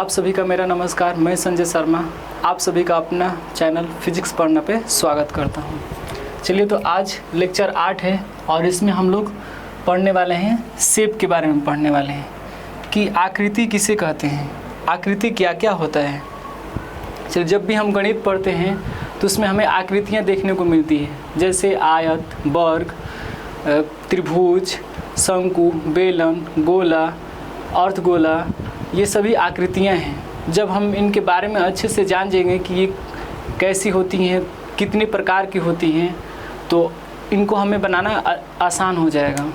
आप सभी का मेरा नमस्कार। मैं संजय शर्मा आप सभी का अपना चैनल फिजिक्स पढ़ना पे स्वागत करता हूँ। चलिए, तो आज लेक्चर 8 है और इसमें हम लोग पढ़ने वाले हैं शेप के बारे में पढ़ने वाले हैं कि आकृति किसे कहते हैं, आकृति क्या क्या होता है। चलिए, जब भी हम गणित पढ़ते हैं तो उसमें हमें आकृतियाँ देखने को मिलती है, जैसे आयत, वर्ग, त्रिभुज, शंकु, बेलन, गोला, अर्धगोला, ये सभी आकृतियाँ हैं। जब हम इनके बारे में अच्छे से जान जाएंगे कि ये कैसी होती हैं, कितने प्रकार की होती हैं, तो इनको हमें बनाना आसान हो जाएगा।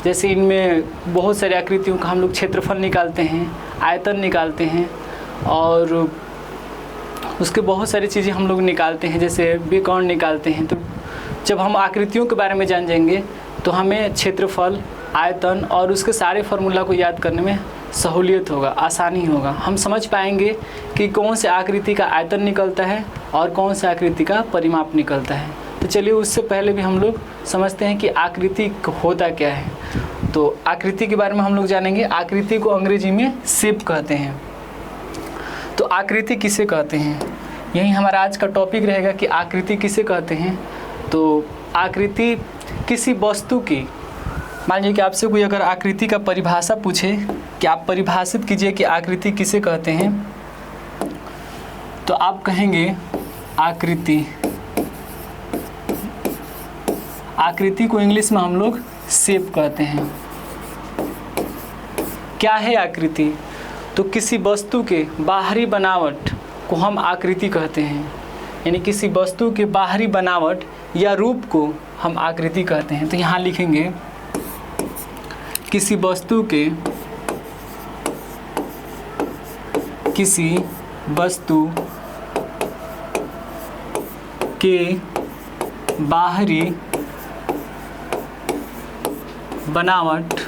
जैसे इनमें बहुत सारी आकृतियों का हम लोग क्षेत्रफल निकालते हैं, आयतन निकालते हैं और उसके बहुत सारी चीज़ें हम लोग निकालते हैं, जैसे विकर्ण निकालते हैं। तो जब हम आकृतियों के बारे में जान जाएंगे तो हमें क्षेत्रफल, आयतन और उसके सारे फार्मूला को याद करने में सहूलियत होगा, आसानी होगा। हम समझ पाएंगे कि कौन से आकृति का आयतन निकलता है और कौन से आकृति का परिमाप निकलता है। तो चलिए, उससे पहले भी हम लोग समझते हैं कि आकृति होता क्या है। तो आकृति के बारे में हम लोग जानेंगे। आकृति को अंग्रेजी में शेप कहते हैं। तो आकृति किसे कहते हैं, यही हमारा आज का टॉपिक रहेगा कि आकृति किसे कहते हैं। तो आकृति किसी वस्तु की, मान लीजिए कि आपसे कोई अगर आकृति का परिभाषा पूछे कि आप परिभाषित कीजिए कि आकृति किसे कहते हैं, तो आप कहेंगे आकृति। आकृति को इंग्लिश में हम लोग शेप कहते हैं। क्या है आकृति? तो किसी वस्तु के बाहरी बनावट को हम आकृति कहते हैं, यानी किसी वस्तु के बाहरी बनावट या रूप को हम आकृति कहते हैं। तो यहाँ लिखेंगे किसी वस्तु के बाहरी बनावट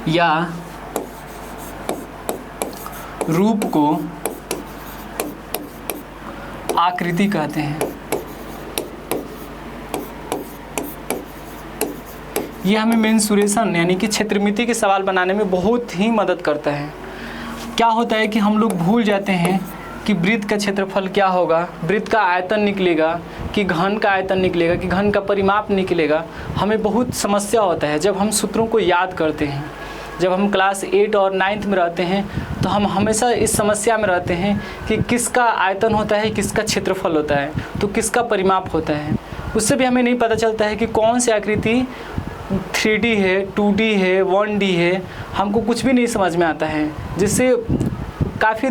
या रूप को आकृति कहते हैं। ये हमें मेंसुरेशन यानी कि क्षेत्रमिति के सवाल बनाने में बहुत ही मदद करता है। क्या होता है कि हम लोग भूल जाते हैं कि वृत्त का क्षेत्रफल क्या होगा, वृत्त का आयतन निकलेगा कि घन का आयतन निकलेगा कि घन का परिमाप निकलेगा। हमें बहुत समस्या होता है जब हम सूत्रों को याद करते हैं। जब हम क्लास 8 और 9th में रहते हैं तो हम हमेशा इस समस्या में रहते हैं कि किसका आयतन होता है, किसका क्षेत्रफल होता है, तो किसका परिमाप होता है। उससे भी हमें नहीं पता चलता है कि कौन सी आकृति 3D है, 2D है, 1D है। हमको कुछ भी नहीं समझ में आता है, जिससे काफ़ी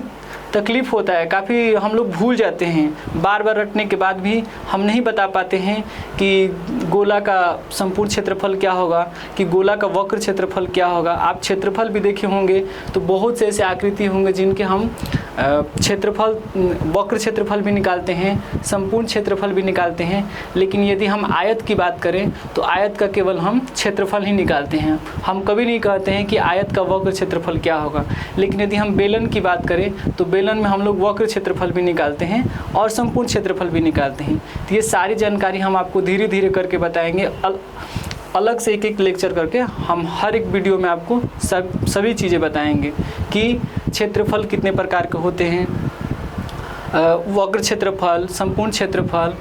तकलीफ़ होता है, काफ़ी हम लोग भूल जाते हैं। बार बार रटने के बाद भी हम नहीं बता पाते हैं कि गोला का संपूर्ण क्षेत्रफल क्या होगा, कि गोला का वक्र क्षेत्रफल क्या होगा। आप क्षेत्रफल भी देखे होंगे तो बहुत से ऐसे आकृति होंगे जिनके हम क्षेत्रफल, वक्र क्षेत्रफल भी निकालते हैं, संपूर्ण क्षेत्रफल भी निकालते हैं। लेकिन यदि हम आयत की बात करें तो आयत का केवल हम क्षेत्रफल ही निकालते हैं। हम कभी नहीं कहते हैं कि आयत का वक्र क्षेत्रफल क्या होगा। लेकिन यदि हम बेलन की बात करें तो बेलन में हम लोग वक्र क्षेत्रफल भी निकालते हैं और संपूर्ण क्षेत्रफल भी निकालते हैं। तो ये सारी जानकारी हम आपको धीरे धीरे करके बताएंगे, अलग से एक एक लेक्चर करके हम हर एक वीडियो में आपको सभी चीज़ें बताएंगे कि क्षेत्रफल कितने प्रकार के होते हैं, वक्र क्षेत्रफल, संपूर्ण क्षेत्रफल।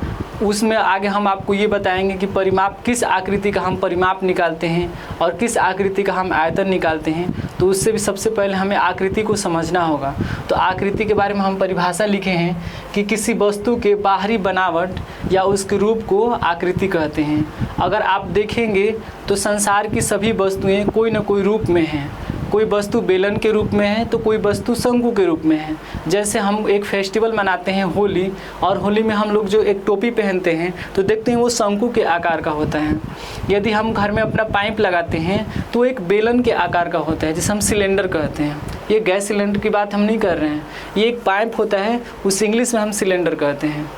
उसमें आगे हम आपको ये बताएंगे कि परिमाप, किस आकृति का हम परिमाप निकालते हैं और किस आकृति का हम आयतन निकालते हैं। तो उससे भी सबसे पहले हमें आकृति को समझना होगा। तो आकृति के बारे में हम परिभाषा लिखे हैं कि किसी वस्तु के बाहरी बनावट या उसके रूप को आकृति कहते हैं। अगर आप देखेंगे तो संसार की सभी वस्तुएं कोई न कोई रूप में हैं। कोई वस्तु बेलन के रूप में है तो कोई वस्तु शंकु के रूप में है। जैसे हम एक फेस्टिवल मनाते हैं होली, और होली में हम लोग जो एक टोपी पहनते हैं तो देखते हैं वो शंकु के आकार का होता है। यदि हम घर में अपना पाइप लगाते हैं तो एक बेलन के आकार का होता है, जिसे हम सिलेंडर कहते हैं। ये गैस सिलेंडर की बात हम नहीं कर रहे हैं, ये एक पाइप होता है, उस इंग्लिश में हम सिलेंडर कहते हैं।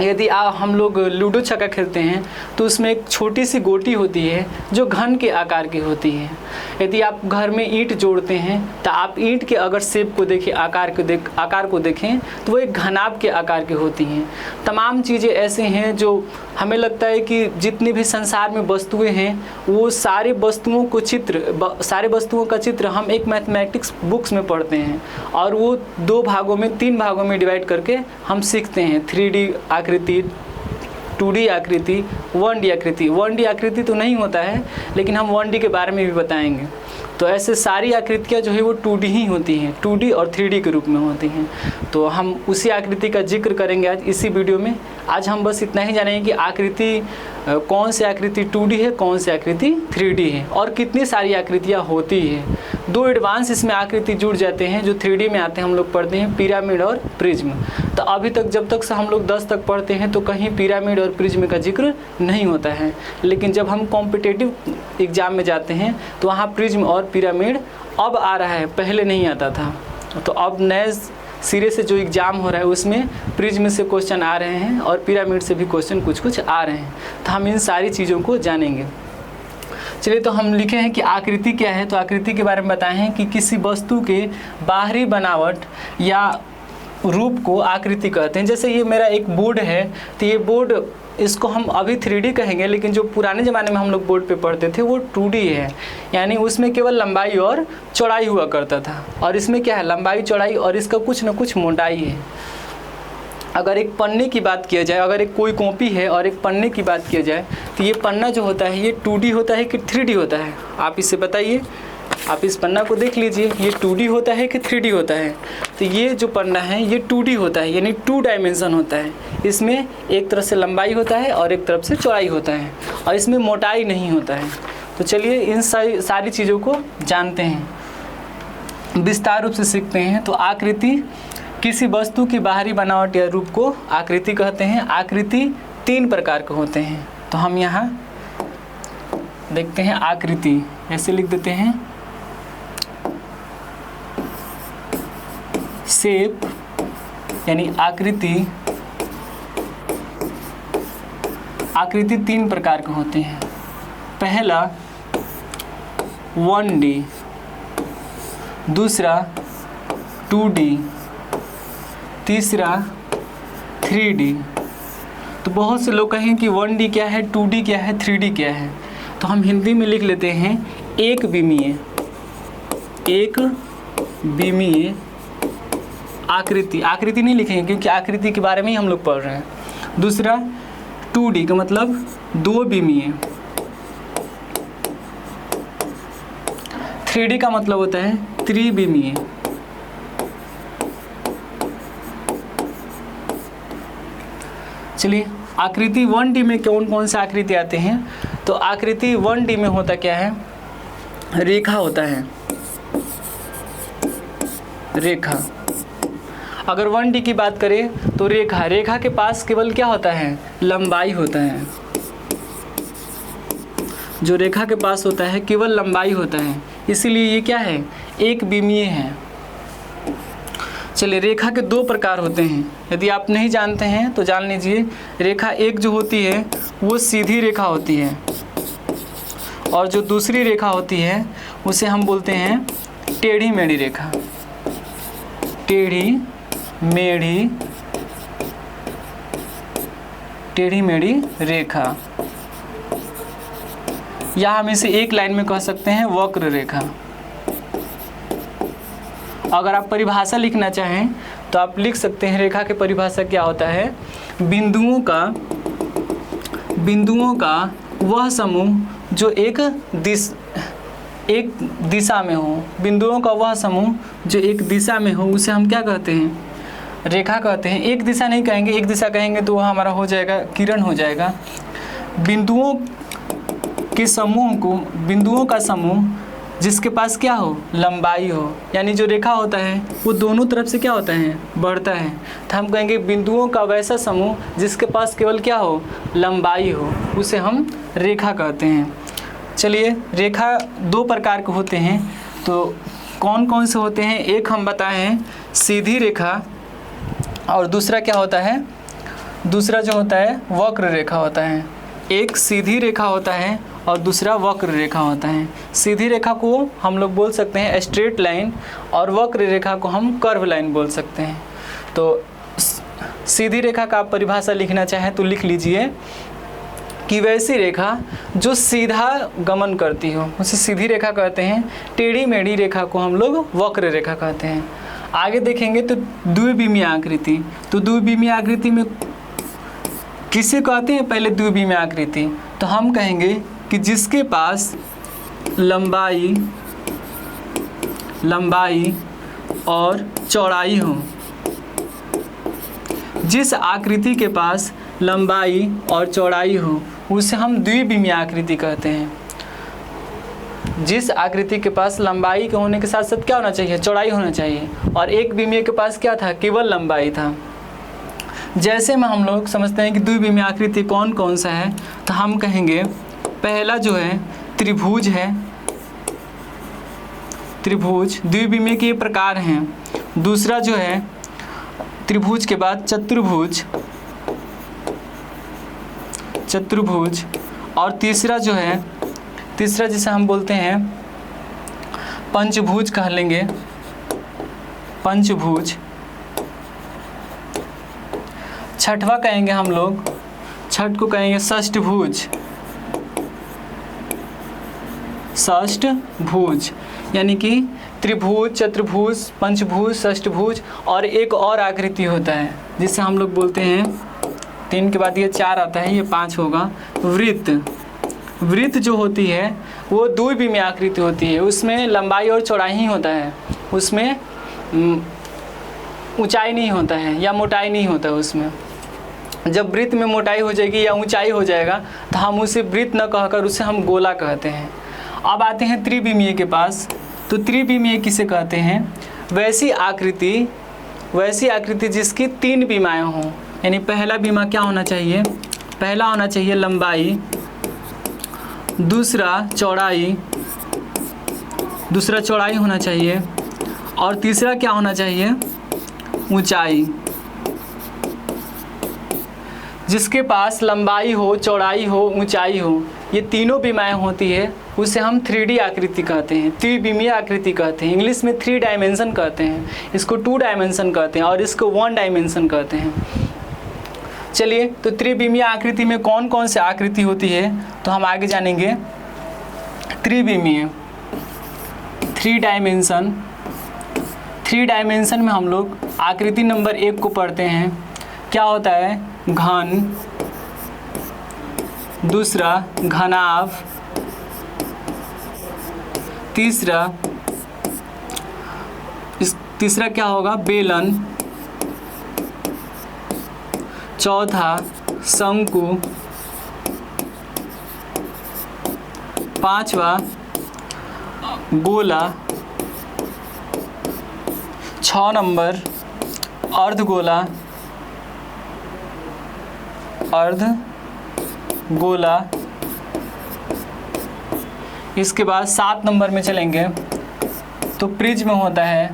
यदि हम लोग लूडो छक्का खेलते हैं तो उसमें एक छोटी सी गोटी होती है जो घन के आकार की होती है। यदि आप घर में ईंट जोड़ते हैं तो आप ईंट के अगर शेप को देखें, आकार को देखें तो वो एक घनाभ के आकार की होती हैं। तमाम चीज़ें ऐसे हैं जो हमें लगता है कि जितनी भी संसार में वस्तुएं हैं वो सारे वस्तुओं का चित्र हम एक मैथमेटिक्स बुक्स में पढ़ते हैं और वो 3 भागों में डिवाइड करके हम सीखते हैं। 3D आकृति, 2D आकृति, 1D आकृति। 1D आकृति तो नहीं होता है लेकिन हम 1D के बारे में भी बताएंगे। तो ऐसे सारी आकृतियाँ जो है वो 2D ही होती हैं, 2D और 3D के रूप में होती हैं। तो हम उसी आकृति का जिक्र करेंगे आज इसी वीडियो में। आज हम बस इतना ही जानेंगे कि आकृति कौन सी आकृति 2D है, कौन सी आकृति 3D है और कितनी सारी आकृतियाँ होती है। 2 एडवांस इसमें आकृति जुड़ जाते हैं जो 3D में आते हैं, हम लोग पढ़ते हैं पिरामिड और प्रिज्म। तो अभी तक जब तक से हम लोग 10 तक पढ़ते हैं तो कहीं पिरामिड और प्रिज्म का जिक्र नहीं होता है, लेकिन जब हम कॉम्पिटिटिव एग्ज़ाम में जाते हैं तो वहाँ प्रिज्म और पिरामिड अब आ रहा है, पहले नहीं आता था। तो अब नए सिरे से जो एग्ज़ाम हो रहा है उसमें प्रिज्म से क्वेश्चन आ रहे हैं और पिरामिड से भी क्वेश्चन कुछ आ रहे हैं। तो हम इन सारी चीज़ों को जानेंगे। चलिए, तो हम लिखे हैं कि आकृति क्या है। तो आकृति के बारे में बताएं हैं कि किसी वस्तु के बाहरी बनावट या रूप को आकृति कहते हैं। जैसे ये मेरा एक बोर्ड है, तो ये बोर्ड, इसको हम अभी 3D कहेंगे, लेकिन जो पुराने ज़माने में हम लोग बोर्ड पे पढ़ते थे वो 2D है, यानी उसमें केवल लंबाई और चौड़ाई हुआ करता था। और इसमें क्या है, लंबाई चौड़ाई और इसका कुछ न कुछ मोटाई है। अगर एक पन्ने की बात किया जाए, अगर एक कोई कॉपी है और एक पन्ने की बात किया जाए तो ये पन्ना जो होता है ये 2D होता है कि 3D होता है? आप इससे बताइए। आप इस पन्ना को देख लीजिए, ये 2D होता है कि 3D होता है? तो ये जो पन्ना है ये 2D होता है, यानी 2 डायमेंशन होता है। इसमें एक तरफ से लंबाई होता है और एक तरफ से चौड़ाई होता है और इसमें मोटाई नहीं होता है। तो चलिए इन सारी चीज़ों को जानते हैं, विस्तार रूप से सीखते हैं। तो आकृति किसी वस्तु की बाहरी बनावट या रूप को आकृति कहते हैं। आकृति 3 प्रकार के होते हैं। तो हम यहाँ देखते हैं आकृति, ऐसे लिख देते हैं, शेप यानी आकृति। आकृति 3 प्रकार के होते हैं। पहला 1D, दूसरा 2D, तीसरा 3D। तो बहुत से लोग कहें कि 1D क्या है, 2D क्या है, 3D क्या है। तो हम हिंदी में लिख लेते हैं एक विमीय आकृति। आकृति नहीं लिखेंगे क्योंकि आकृति के बारे में ही हम लोग पढ़ रहे हैं। दूसरा 2D का मतलब 2 विमीय। 3D का मतलब होता है त्रिविमीय। चलिए, आकृति 1D में कौन कौन से आकृति आते हैं। तो आकृति 1D में होता क्या है, रेखा होता है, रेखा। अगर 1D की बात करें तो रेखा के पास केवल क्या होता है, लंबाई होता है। जो रेखा के पास होता है केवल लंबाई होता है, इसीलिए ये क्या है, एक विमीय है। चलिए, रेखा के 2 प्रकार होते हैं। यदि आप नहीं जानते हैं तो जान लीजिए। रेखा एक जो होती है वो सीधी रेखा होती है और जो दूसरी रेखा होती है उसे हम बोलते हैं टेढ़ी मेढ़ी रेखा। टेढ़ी मेढ़ी रेखा, या हम इसे एक लाइन में कह सकते हैं वक्र रेखा। अगर आप परिभाषा लिखना चाहें तो आप लिख सकते हैं, रेखा की परिभाषा क्या होता है, बिंदुओं का वह समूह जो एक दिशा में हो। बिंदुओं का वह समूह जो एक दिशा में हो उसे हम क्या कहते हैं, रेखा कहते हैं। एक दिशा नहीं कहेंगे, एक दिशा कहेंगे तो वह हमारा हो जाएगा किरण हो जाएगा। बिंदुओं का समूह जिसके पास क्या हो, लंबाई हो, यानी जो रेखा होता है वो दोनों तरफ से क्या होता है, बढ़ता है। तो हम कहेंगे बिंदुओं का वैसा समूह जिसके पास केवल क्या हो, लंबाई हो, उसे हम रेखा कहते हैं। चलिए, रेखा 2 प्रकार के होते हैं। तो कौन कौन से होते हैं, एक हम बताएं सीधी रेखा और दूसरा क्या होता है, दूसरा जो होता है वक्र रेखा होता है। एक सीधी रेखा होता है और दूसरा वक्र रेखा होता है। सीधी रेखा को हम लोग बोल सकते हैं स्ट्रेट लाइन और वक्र रेखा को हम कर्व लाइन बोल सकते हैं। तो सीधी रेखा का आप परिभाषा लिखना चाहें तो लिख लीजिए कि वैसी रेखा जो सीधा गमन करती हो उसे सीधी रेखा कहते हैं। टेढ़ी मेढ़ी रेखा को हम लोग वक्र रेखा कहते हैं। आगे देखेंगे तो द्विविमीय आकृति। तो द्विविमीय आकृति में किसे कहते हैं? पहले द्विविमीय आकृति तो हम कहेंगे कि जिसके पास लंबाई और चौड़ाई हो। जिस आकृति के पास लंबाई और चौड़ाई हो उसे हम द्विविमीय आकृति कहते हैं। जिस आकृति के पास लंबाई के होने के साथ साथ क्या होना चाहिए? चौड़ाई होना चाहिए। और एक विमीय के पास क्या था? केवल लंबाई था। जैसे में हम लोग समझते हैं कि द्विविमीय आकृति कौन कौन सा है, तो हम कहेंगे पहला जो है त्रिभुज है। त्रिभुज द्विविमीय के प्रकार हैं। दूसरा जो है त्रिभुज के बाद चतुर्भुज, और तीसरा जो है जिसे हम बोलते हैं पंचभुज कह लेंगे, पंचभुज। छठवां कहेंगे हम लोग, छठ को कहेंगे षष्ठभुज। षष्ठभुज यानी कि त्रिभुज, चतुर्भुज, पंचभुज, षष्ठभुज और एक और आकृति होता है जिसे हम लोग बोलते हैं, 3 के बाद ये 4 आता है, ये 5 होगा, वृत्त। वृत्त जो होती है वो द्विविमीय आकृति होती है। उसमें लंबाई और चौड़ाई ही होता है, उसमें ऊंचाई नहीं होता है या मोटाई नहीं होता है। उसमें जब वृत्त में मोटाई हो जाएगी या ऊंचाई हो जाएगा तो हम उसे वृत्त न कहकर उसे हम गोला कहते हैं। अब आते हैं त्रिविमीय के पास। तो त्रिविमीय किसे कहते हैं? वैसी आकृति जिसकी 3 विमाएँ हों। यानी पहला विमा क्या होना चाहिए? पहला होना चाहिए लंबाई, दूसरा चौड़ाई होना चाहिए, और तीसरा क्या होना चाहिए? ऊंचाई। जिसके पास लंबाई हो, चौड़ाई हो, ऊंचाई हो, ये तीनों विमाएँ होती है उसे हम 3D आकृति कहते हैं, त्रिविमीय आकृति कहते हैं। इंग्लिश में 3 डायमेंशन कहते हैं, इसको 2 डायमेंशन कहते हैं और इसको 1 डायमेंशन कहते हैं। चलिए, तो त्रिविमीय आकृति में कौन कौन सी आकृति होती है तो हम आगे जानेंगे। त्रिविमीय 3 डायमेंशन में हम लोग आकृति नंबर 1 को पढ़ते हैं। क्या होता है? घन, दूसरा घनाभ, तीसरा क्या होगा? बेलन, चौथा शंकु, पांचवा गोला, 6 नंबर अर्धगोला, इसके बाद 7 नंबर में चलेंगे तो प्रिज्म होता है,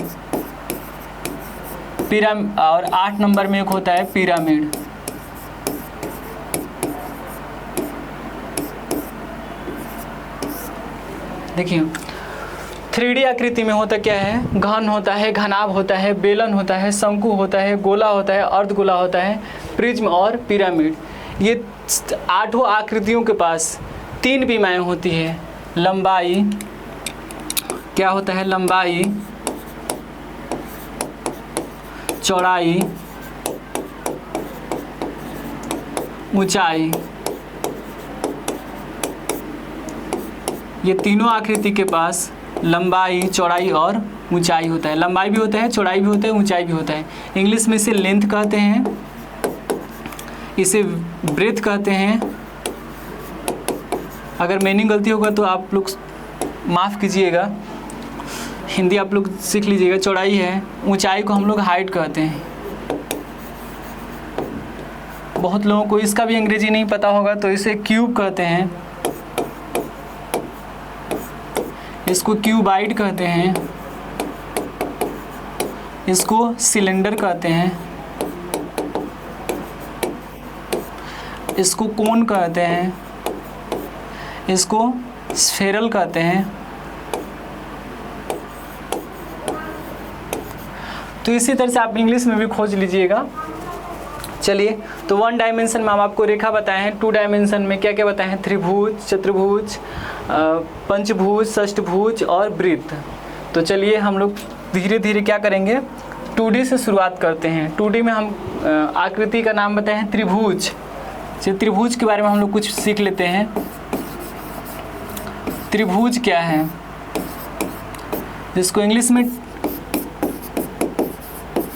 और 8 नंबर में एक होता है पिरामिड। देखिए 3D आकृति में होता क्या है? घन होता है, घनाभ होता है, बेलन होता है, शंकु होता है, गोला होता है, अर्धगोला होता है, प्रिज्म और पिरामिड। ये 8 आकृतियों के पास 3 विमाएँ होती है। लंबाई क्या होता है? लंबाई, चौड़ाई, ऊंचाई। ये तीनों आकृति के पास लंबाई, चौड़ाई और ऊंचाई होता है। लंबाई भी होता है, चौड़ाई भी होता है, ऊंचाई भी होता है। इंग्लिश में इसे लेंथ कहते हैं, इसे ब्रेथ कहते हैं। अगर मीनिंग गलती होगा तो आप लोग माफ़ कीजिएगा, हिंदी आप लोग सीख लीजिएगा। चौड़ाई है, ऊंचाई को हम लोग हाइट कहते हैं। बहुत लोगों को इसका भी अंग्रेजी नहीं पता होगा तो इसे क्यूब कहते हैं, इसको क्यूबाइड कहते हैं, इसको सिलेंडर कहते हैं, इसको कोन कहते हैं, इसको स्फेरल कहते हैं। तो इसी तरह से आप इंग्लिश में भी खोज लीजिएगा। चलिए, तो 1 डायमेंशन में हम आपको रेखा बताए हैं, 2 डायमेंशन में क्या क्या बताए हैं, त्रिभुज, चतुर्भुज, पंचभुज, षष्ठभुज और वृत्त। तो चलिए हम लोग धीरे धीरे क्या करेंगे, 2D से शुरुआत करते हैं। 2D में हम आकृति का नाम बताए हैं त्रिभुज। चलिए त्रिभुज के बारे में हम लोग कुछ सीख लेते हैं। त्रिभुज क्या है, जिसको इंग्लिश में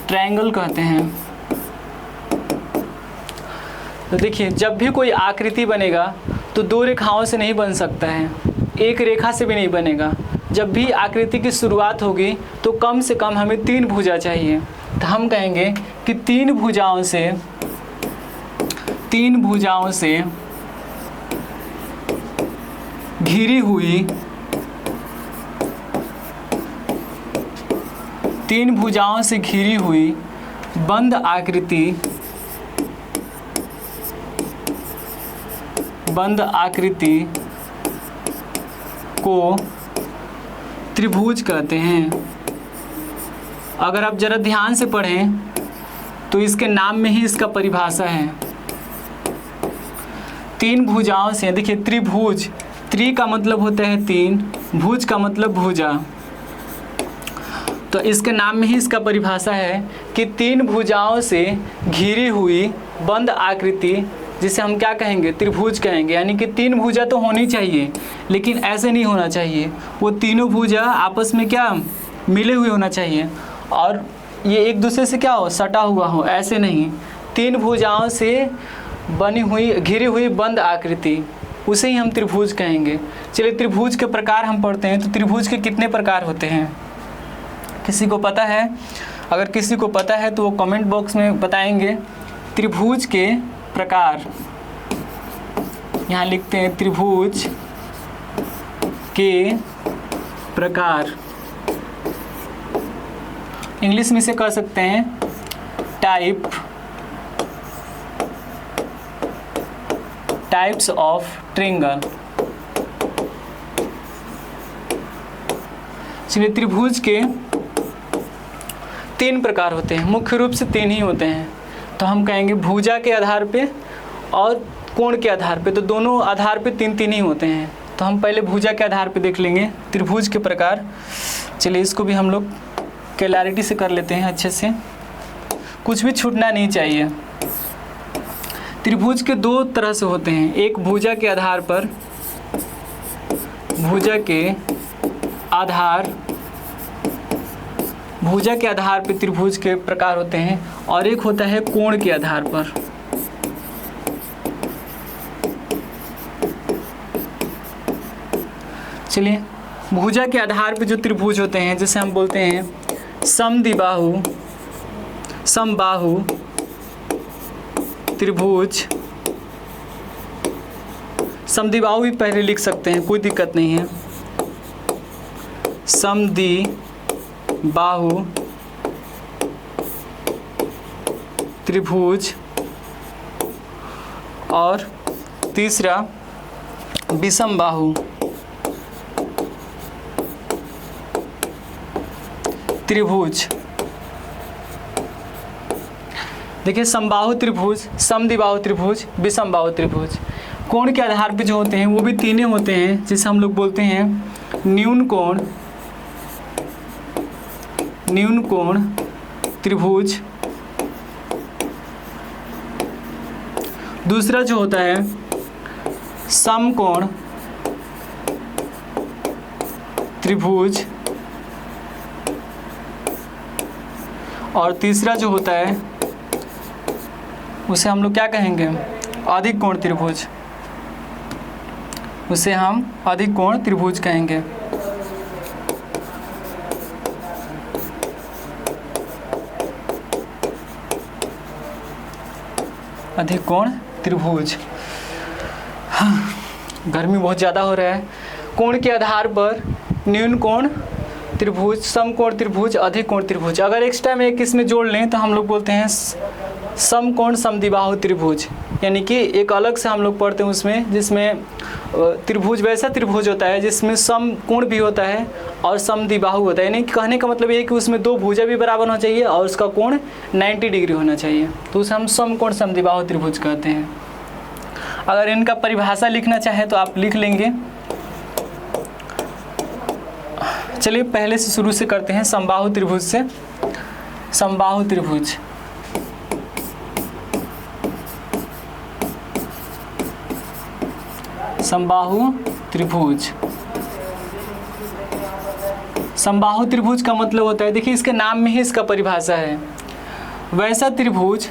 ट्रायंगल कहते हैं। तो देखिए, जब भी कोई आकृति बनेगा तो 2 रेखाओं से नहीं बन सकता है, एक रेखा से भी नहीं बनेगा। जब भी आकृति की शुरुआत होगी तो कम से कम हमें 3 भुजा चाहिए। तो हम कहेंगे कि 3 भुजाओं से घिरी हुई, 3 भुजाओं से घिरी हुई बंद आकृति को त्रिभुज कहते हैं। अगर आप जरा ध्यान से पढ़ें तो इसके नाम में ही इसका परिभाषा है। 3 भुजाओं से, देखिए त्रिभुज, त्रि का मतलब होता है 3, भुज का मतलब भुजा। तो इसके नाम में ही इसका परिभाषा है कि 3 भुजाओं से घिरी हुई बंद आकृति, जिसे हम क्या कहेंगे, त्रिभुज कहेंगे। यानी कि 3 भुजा तो होनी चाहिए, लेकिन ऐसे नहीं होना चाहिए। वो तीनों भुजा आपस में क्या मिले हुए होना चाहिए, और ये एक दूसरे से क्या हो, सटा हुआ हो, ऐसे नहीं। 3 भुजाओं से बनी हुई, घिरी हुई बंद आकृति, उसे ही हम त्रिभुज कहेंगे। चलिए त्रिभुज के प्रकार हम पढ़ते हैं। तो त्रिभुज के कितने प्रकार होते हैं, किसी को पता है? अगर किसी को पता है तो वो कमेंट बॉक्स में बताएंगे। त्रिभुज के प्रकार यहाँ लिखते हैं, त्रिभुज के प्रकार। इंग्लिश में से कह सकते हैं टाइप्स ऑफ ट्रायंगल। चलिए, त्रिभुज के 3 प्रकार होते हैं, मुख्य रूप से 3 ही होते हैं। तो हम कहेंगे भुजा के आधार पे और कोण के आधार पे, तो दोनों आधार पे 3 ही होते हैं। तो हम पहले भुजा के आधार पे देख लेंगे त्रिभुज के प्रकार। चलिए इसको भी हम लोग क्लैरिटी से कर लेते हैं, अच्छे से, कुछ भी छूटना नहीं चाहिए। त्रिभुज के 2 तरह से होते हैं, एक भुजा के आधार पर, भुजा के आधार पे त्रिभुज के प्रकार होते हैं, और एक होता है कोण के आधार पर। चलिए, भुजा के आधार पे जो त्रिभुज होते हैं, जैसे हम बोलते हैं समबाहु त्रिभुज। समद्विबाहु भी पहले लिख सकते हैं, कोई दिक्कत नहीं है। समद्विबाहु त्रिभुज, और तीसरा विषमबाहु त्रिभुज। देखिए, समबाहु त्रिभुज, समद्विबाहु त्रिभुज, विषमबाहु त्रिभुज। कोण के आधार पे जो होते हैं वो भी 3 होते हैं, जिसे हम लोग बोलते हैं न्यून कोण त्रिभुज। दूसरा जो होता है समकोण त्रिभुज, और तीसरा जो होता है उसे हम लोग क्या कहेंगे, अधिक कोण त्रिभुज। उसे हम अधिक कोण त्रिभुज कहेंगे। अधिक कोण त्रिभुज। हाँ, गर्मी बहुत ज़्यादा हो रहा है। कोण के आधार पर न्यून कोण त्रिभुज, समकोण त्रिभुज, अधिक कोण त्रिभुज। अगर एक्स्ट्रा में एक इसमें जोड़ लें तो हम लोग बोलते हैं समकोण समद्विबाहु त्रिभुज। यानी कि एक अलग से हम लोग पढ़ते हैं उसमें, जिसमें त्रिभुज वैसा त्रिभुज होता है जिसमें समकोण भी होता है और समद्विबाहु होता है। यानी कि कहने का मतलब ये है कि उसमें दो भुजा भी बराबर होना चाहिए और उसका कोण 90 डिग्री होना चाहिए, तो उसे हम समकोण समद्विबाहु त्रिभुज कहते हैं। अगर इनका परिभाषा लिखना चाहे तो आप लिख लेंगे। चलिए पहले से शुरू से करते हैं समबाहु त्रिभुज से। समबाहु त्रिभुज, समबाहु त्रिभुज, समबाहु त्रिभुज का मतलब होता है, देखिए इसके नाम में ही इसका परिभाषा है, वैसा त्रिभुज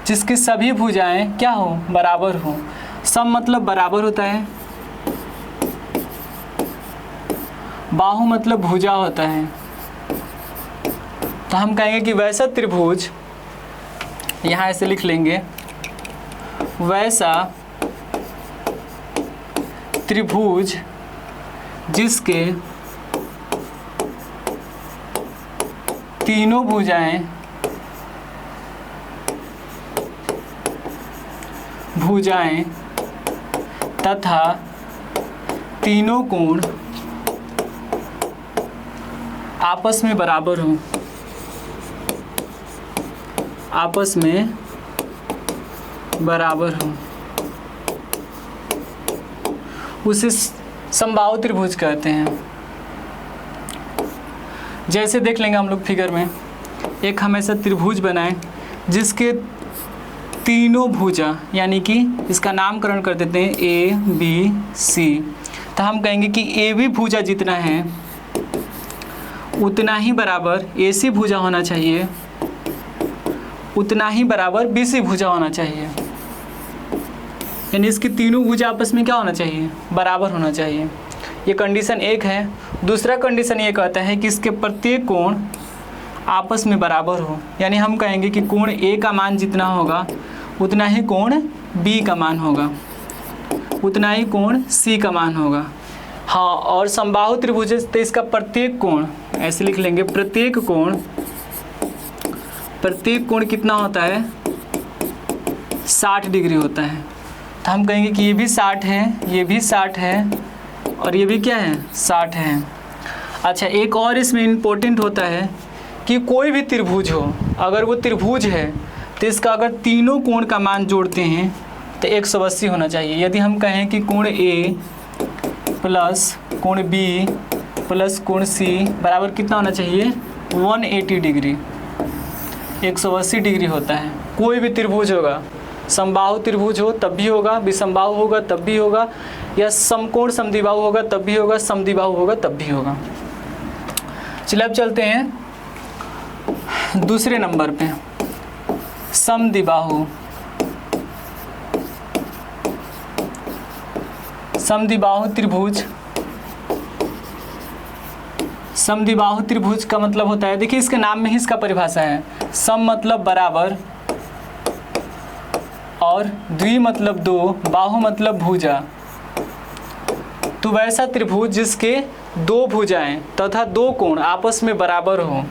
जिसकी सभी भुजाएं क्या हो, बराबर हो। सम मतलब बराबर होता है, बाहु मतलब भुजा होता है, तो हम कहेंगे कि वैसा त्रिभुज, यहाँ ऐसे लिख लेंगे, वैसा त्रिभुज जिसके तीनों भुजाएं तथा तीनों कोण आपस में बराबर हों, आपस में बराबर हों, उसे समबाहु त्रिभुज कहते हैं। जैसे देख लेंगे हम लोग फिगर में, एक हम ऐसा त्रिभुज बनाएं जिसके तीनों भुजा, यानी कि इसका नामकरण कर देते हैं ए बी सी, तो हम कहेंगे कि ए बी भुजा जितना है उतना ही बराबर ए सी भुजा होना चाहिए, उतना ही बराबर बी सी भुजा होना चाहिए। यानी इसकी तीनों भुजा आपस में क्या होना चाहिए, बराबर होना चाहिए। ये कंडीशन एक है। दूसरा कंडीशन ये कहता है कि इसके प्रत्येक कोण आपस में बराबर हो, यानी हम कहेंगे कि कोण ए का मान जितना होगा उतना ही कोण बी का मान होगा, उतना ही कोण सी का मान होगा। हाँ, और समबाहु त्रिभुज तो इसका प्रत्येक कोण ऐसे लिख लेंगे, प्रत्येक कोण कितना होता है, 60 डिग्री होता है। तो हम कहेंगे कि ये भी 60 है, ये भी 60 है और ये भी क्या है, 60 है। अच्छा, एक और इसमें इम्पोर्टेंट होता है कि कोई भी त्रिभुज हो, अगर वो त्रिभुज है तो इसका अगर तीनों कोण का मान जोड़ते हैं तो 180 होना चाहिए। यदि हम कहें कि कोण ए प्लस कोण बी प्लस कोण सी बराबर कितना होना चाहिए, 180 डिग्री, 180 डिग्री होता है। कोई भी त्रिभुज होगा, समबाहु त्रिभुज हो तब भी होगा, विषमबाहु होगा तब भी होगा, या समकोण समद्विबाहु होगा तब भी होगा, समद्विबाहु होगा तब भी होगा। चलिए अब चलते हैं दूसरे नंबर पे, समद्विबाहु। समद्विबाहु त्रिभुज, समद्विबाहु त्रिभुज का मतलब होता है, देखिए इसके नाम में ही इसका परिभाषा है, सम मतलब बराबर और द्वि मतलब दो, बाहु मतलब भुजा। तो वैसा त्रिभुज जिसके दो भुजाएं तथा दो कोण आपस में बराबर हो,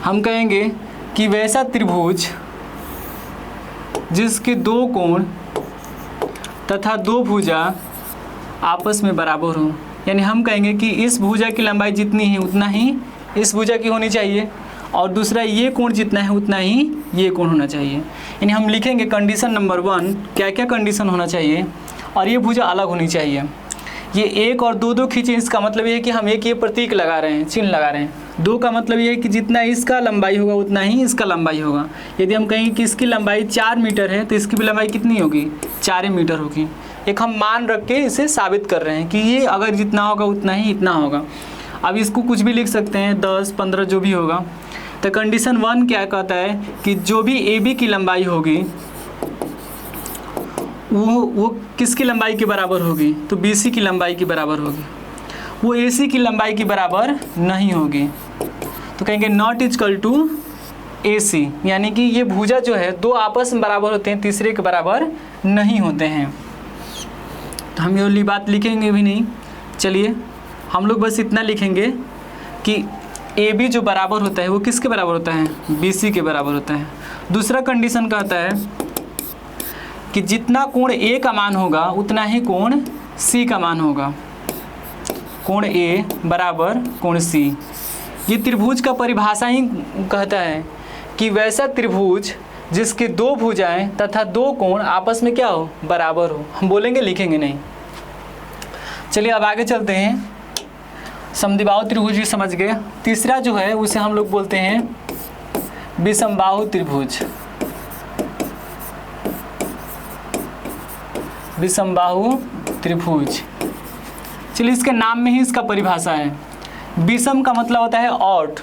हम कहेंगे कि वैसा त्रिभुज जिसके दो कोण तथा दो भुजा आपस में बराबर हो। यानी हम कहेंगे कि इस भुजा की लंबाई जितनी है उतना ही इस भुजा की होनी चाहिए, और दूसरा ये कोण जितना है उतना ही ये कोण होना चाहिए। यानी हम लिखेंगे कंडीशन नंबर 1 क्या क्या कंडीशन होना चाहिए, और ये भुजा अलग होनी चाहिए। ये एक और दो खींचे, इसका मतलब ये है कि हम एक ये प्रतीक लगा रहे हैं, चिन्ह लगा रहे हैं। दो का मतलब ये है कि जितना इसका लंबाई होगा उतना ही इसका लंबाई होगा। यदि हम कहेंगे कि इसकी लंबाई 4 मीटर है तो इसकी भी लंबाई कितनी होगी, 4 मीटर होगी। एक हम मान रख के इसे साबित कर रहे हैं कि ये अगर जितना होगा उतना ही इतना होगा। अब इसको कुछ भी लिख सकते हैं, 10, 15 जो भी होगा। तो कंडीशन 1 क्या कहता है कि जो भी ए बी की लंबाई होगी वो किसकी लंबाई के बराबर होगी, तो बी सी की लंबाई की बराबर होगी, वो ए सी की लंबाई की बराबर नहीं होगी। तो कहेंगे नॉट इक्वल टू ए सी, यानी कि ये भुजा जो है दो आपस में बराबर होते हैं, तीसरे के बराबर नहीं होते हैं। तो हम ये वाली बात लिखेंगे भी नहीं। चलिए हम लोग बस इतना लिखेंगे कि ए बी जो बराबर होता है वो किसके बराबर होता है, बी सी के बराबर होता है। दूसरा कंडीशन कहता है कि जितना कोण ए का मान होगा उतना ही कोण सी का मान होगा। कोण ए बराबर कोण सी। ये त्रिभुज का परिभाषा ही कहता है कि वैसा त्रिभुज जिसके दो भुजाएं तथा दो कोण आपस में क्या हो, बराबर हो। हम बोलेंगे, लिखेंगे नहीं। चलिए अब आगे चलते हैं। समद्विबाहु त्रिभुज भी समझ गए। तीसरा जो है उसे हम लोग बोलते हैं विषमबाहु त्रिभुज। विषमबाहु त्रिभुज, चलिए इसके नाम में ही इसका परिभाषा है। विषम का मतलब होता है ऑड,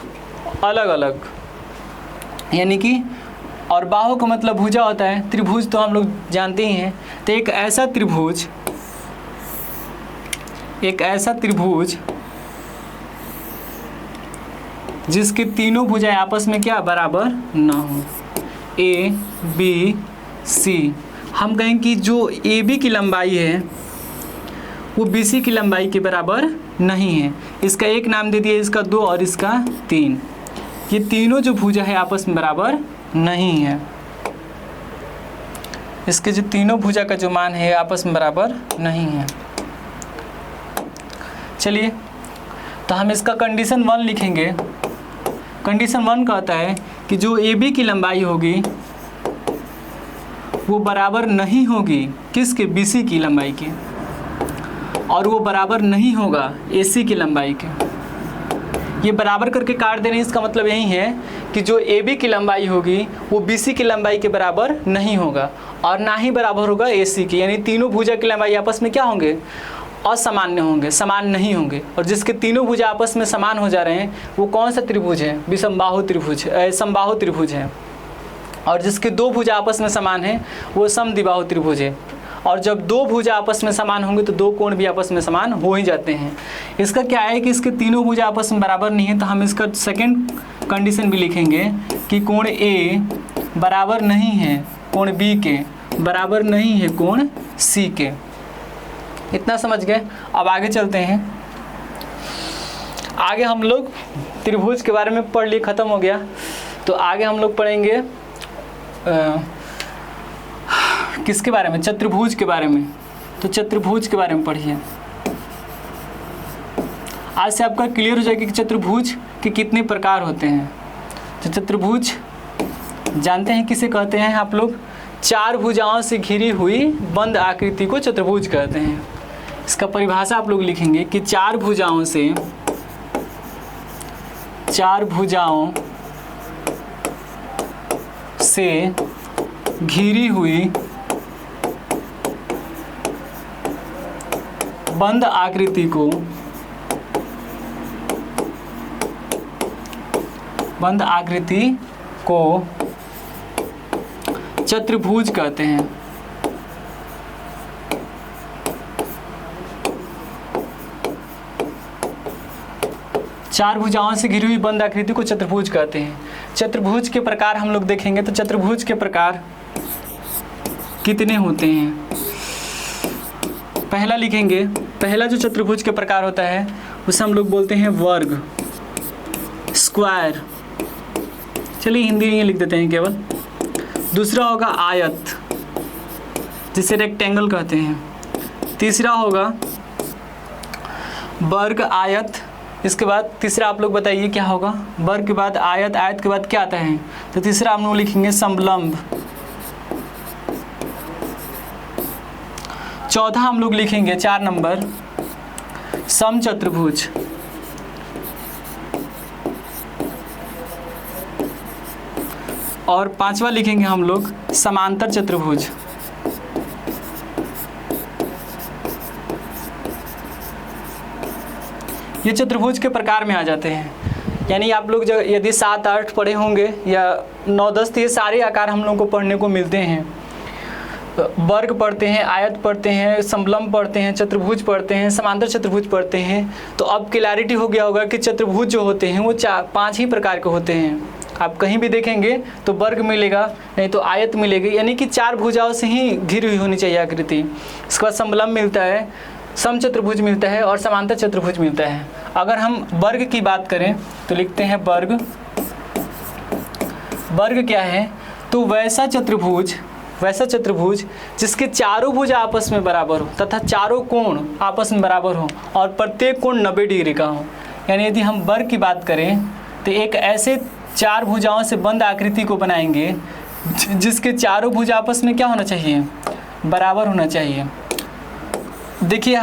अलग अलग, यानी कि, और बाहु का मतलब भुजा होता है। त्रिभुज तो हम लोग जानते ही हैं। तो एक ऐसा त्रिभुज जिसके तीनों भुजाएं आपस में क्या, बराबर ना हो। ए बी सी, हम कहें कि जो ए बी की लंबाई है वो बी सी की लंबाई के बराबर नहीं है। इसका एक नाम दे दिया, इसका दो और इसका तीन। ये तीनों जो भुजा है आपस में बराबर नहीं है। इसके जो तीनों भुजा का जो मान है आपस में बराबर नहीं है। चलिए तो हम इसका कंडीशन 1 लिखेंगे। कंडीशन 1 कहता है कि जो ए बी की लंबाई होगी वो बराबर नहीं होगी किसके, बी सी की लंबाई की, और वो बराबर नहीं होगा ए सी की लंबाई के। ये बराबर करके काट देने, इसका मतलब यही है कि जो ए बी की लंबाई होगी वो बी सी की लंबाई के बराबर नहीं होगा और ना ही बराबर होगा ए सी की। यानी तीनों भुजा की लंबाई आपस में क्या होंगे, असामान्य होंगे, समान नहीं होंगे। और जिसके तीनों भुजा आपस में समान हो जा रहे हैं वो कौन सा त्रिभुज है, विषमबाहु त्रिभुज, समबाहु त्रिभुज है। और जिसके दो भुजा आपस में समान है वो समद्विबाहु त्रिभुज है। और जब दो भुजा आपस में समान होंगे तो दो कोण भी आपस में समान हो ही जाते हैं। इसका क्या है कि इसके तीनों भुजा आपस में बराबर नहीं है, तो हम इसका सेकंड कंडीशन भी लिखेंगे कि कोण ए बराबर नहीं है कोण बी के, बराबर नहीं है कोण सी के। इतना समझ गए। अब आगे चलते हैं। आगे हम लोग त्रिभुज के बारे में पढ़ लिए, ख़त्म हो गया। तो आगे हम लोग पढ़ेंगे किसके बारे में, चतुर्भुज के बारे में। तो चतुर्भुज के बारे में पढ़िए। आज से आपका क्लियर हो जाएगा कि चतुर्भुज के कितने प्रकार होते हैं। तो चतुर्भुज जानते हैं किसे कहते हैं आप लोग, चार भुजाओं से घिरी हुई बंद आकृति को चतुर्भुज कहते हैं। इसका परिभाषा आप लोग लिखेंगे कि चार भुजाओं से घिरी हुई बंद आकृति को चतुर्भुज कहते हैं। चार भुजाओं से घिरी हुई बंद आकृति को चतुर्भुज कहते हैं। चतुर्भुज के प्रकार हम लोग देखेंगे। तो चतुर्भुज के प्रकार कितने होते हैं, पहला लिखेंगे। पहला जो चतुर्भुज के प्रकार होता है उसे हम लोग बोलते हैं वर्ग, स्क्वायर। चलिए हिंदी में लिख देते हैं केवल। दूसरा होगा आयत, जिसे रेक्टेंगल कहते हैं। तीसरा होगा वर्ग, आयत। इसके बाद तीसरा आप लोग बताइए क्या होगा, वर्ग के बाद आयत, आयत के बाद क्या आता है। तो तीसरा हम लोग लिखेंगे समलंब। चौथा हम लोग लिखेंगे 4 नंबर समचतुर्भुज। और 5वां लिखेंगे हम लोग समांतर चतुर्भुज। ये चतुर्भुज के प्रकार में आ जाते हैं। यानी आप लोग यदि 7, 8 पढ़े होंगे या 9, 10, तो ये सारे आकार हम लोग को पढ़ने को मिलते हैं। वर्ग पढ़ते हैं, आयत पढ़ते हैं, समलंब पढ़ते हैं, चतुर्भुज पढ़ते हैं, समांतर चतुर्भुज पढ़ते हैं। तो अब क्लैरिटी हो गया होगा कि चतुर्भुज जो होते हैं वो 5 ही प्रकार के होते हैं। आप कहीं भी देखेंगे तो वर्ग मिलेगा, नहीं तो आयत मिलेगी, यानी कि 4 भुजाओं से ही घिरी हुई होनी चाहिए आकृति। इसके बाद समलंब मिलता है, समचतुर्भुज मिलता है और समांतर चतुर्भुज मिलता है। अगर हम वर्ग की बात करें तो लिखते हैं वर्ग। वर्ग क्या है, तो वैसा चतुर्भुज जिसके चारों भुज आपस में बराबर हो तथा चारों कोण आपस में बराबर हो और प्रत्येक कोण 90 डिग्री का हो। यानी यदि हम वर्ग की बात करें तो एक ऐसे 4 भुजाओं से बंद आकृति को बनाएंगे जिसके चारों भुज आपस में क्या होना चाहिए, बराबर होना चाहिए। देखिए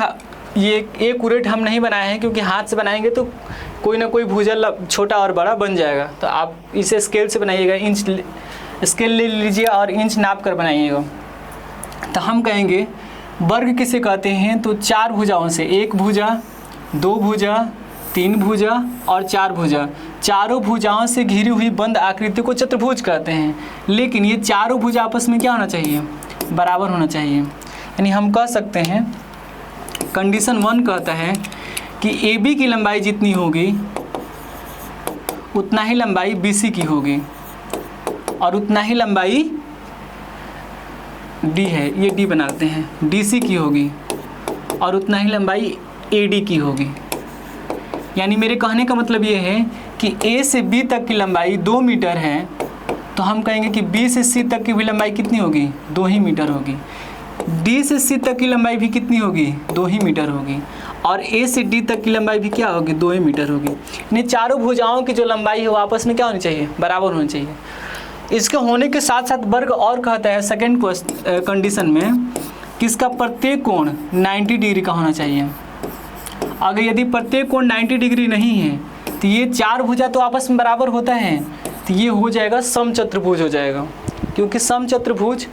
ये एक उरेट हम नहीं बनाए हैं क्योंकि हाथ से बनाएंगे तो कोई ना कोई भुजा छोटा और बड़ा बन जाएगा। तो आप इसे स्केल से बनाइएगा, इंच स्केल ले लीजिए और इंच नाप कर बनाइएगा। तो हम कहेंगे वर्ग किसे कहते हैं, तो 4 भुजाओं से, 1 भुजा, 2 भुजा, 3 भुजा और 4 भुजा, चारों भुजाओं से घिरी हुई बंद आकृति को चतुर्भुज कहते हैं। लेकिन ये चारों भुजा आपस में क्या होना चाहिए, बराबर होना चाहिए। यानी हम कह सकते हैं कंडीशन 1 कहता है कि AB की लंबाई जितनी होगी उतना ही लंबाई BC की होगी और उतना ही लंबाई D है, ये D बनाते हैं, DC की होगी और उतना ही लंबाई AD की होगी। यानी मेरे कहने का मतलब ये है कि A से B तक की लंबाई 2 मीटर है तो हम कहेंगे कि B से C तक की भी लंबाई कितनी होगी, 2 ही मीटर होगी। D से C तक की लंबाई भी कितनी होगी, 2 ही मीटर होगी। और A से D तक की लंबाई भी क्या होगी, 2 ही मीटर होगी। यानी चारों भुजाओं की जो लंबाई है वो आपस में क्या होनी चाहिए, बराबर होनी चाहिए। इसके होने के साथ साथ वर्ग और कहता है सेकेंड कंडीशन में कि इसका प्रत्येक कोण 90 डिग्री का होना चाहिए। अगर यदि प्रत्येक कोण 90 डिग्री नहीं है तो ये 4 भुजा तो आपस में बराबर होता है, तो ये हो जाएगा समचतुर्भुज हो जाएगा। क्योंकि समचतुर्भुज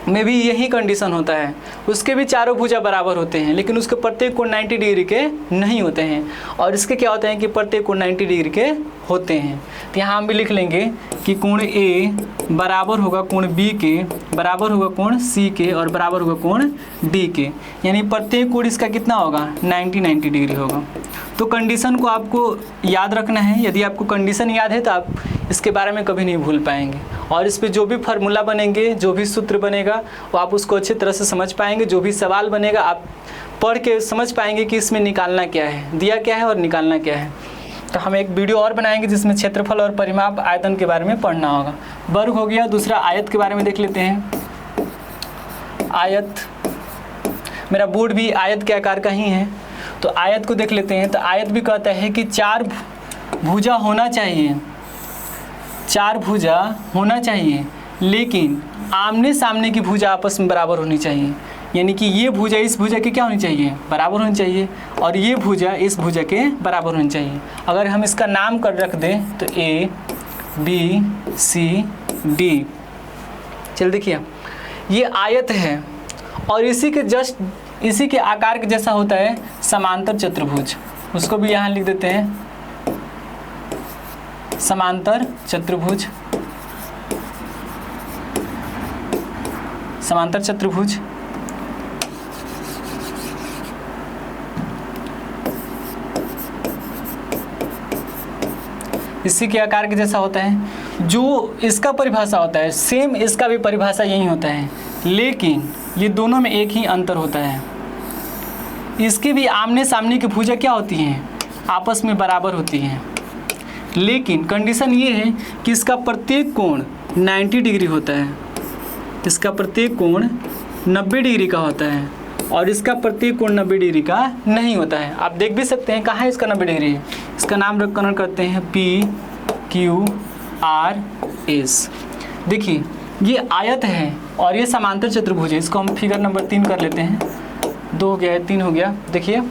में भी यही कंडीशन होता है, उसके भी चारों भुजा बराबर होते हैं लेकिन उसके प्रत्येक कोण 90 डिग्री के नहीं होते हैं और इसके क्या होते हैं कि प्रत्येक कोण 90 डिग्री के होते हैं। तो यहाँ हम भी लिख लेंगे कि कोण A बराबर होगा कोण B के, बराबर होगा कोण C के और बराबर होगा कोण D के। यानी प्रत्येक कोण इसका कितना होगा, 90 डिग्री होगा। तो कंडीशन को आपको याद रखना है। यदि आपको कंडीशन याद है तो आप इसके बारे में कभी नहीं भूल पाएंगे और इस पे जो भी फार्मूला बनेंगे, जो भी सूत्र बनेगा वो आप उसको अच्छी तरह से समझ पाएंगे। जो भी सवाल बनेगा आप पढ़ के समझ पाएंगे कि इसमें निकालना क्या है, दिया क्या है और निकालना क्या है। तो हम एक वीडियो और बनाएंगे जिसमें क्षेत्रफल और परिमाप आयतन के बारे में पढ़ना होगा। वर्ग हो गया। दूसरा आयत के बारे में देख लेते हैं। आयत, मेरा बोर्ड भी आयत के आकार का ही है तो आयत को देख लेते हैं। तो आयत भी कहता है कि 4 भुजा होना चाहिए, 4 भुजा होना चाहिए लेकिन आमने सामने की भुजा आपस में बराबर होनी चाहिए। यानी कि ये भुजा इस भुजा के क्या होनी चाहिए, बराबर होनी चाहिए और ये भुजा इस भुजा के बराबर होनी चाहिए। अगर हम इसका नाम कर रख दें तो A B C D। चल देखिए ये आयत है और इसी के आकार के जैसा होता है समांतर चतुर्भुज। उसको भी यहाँ लिख देते हैं समांतर चतुर्भुज। समांतर चतुर्भुज इसी के आकार के जैसा होता है। जो इसका परिभाषा होता है सेम इसका भी परिभाषा यही होता है, लेकिन ये दोनों में एक ही अंतर होता है। इसके भी आमने सामने की भुजा क्या होती हैं, आपस में बराबर होती हैं। लेकिन कंडीशन ये है कि इसका प्रत्येक कोण 90 डिग्री होता है, इसका प्रत्येक कोण 90 डिग्री का होता है और इसका प्रत्येक कोण 90 डिग्री का नहीं होता है। आप देख भी सकते हैं कहाँ है इसका 90 डिग्री है। इसका नामकरण करते हैं PQRS। देखिए ये आयत है और ये समांतर चतुर्भुज है। इसको हम फिगर नंबर 3 कर लेते हैं। 2 हो गया, 3 हो गया। देखिए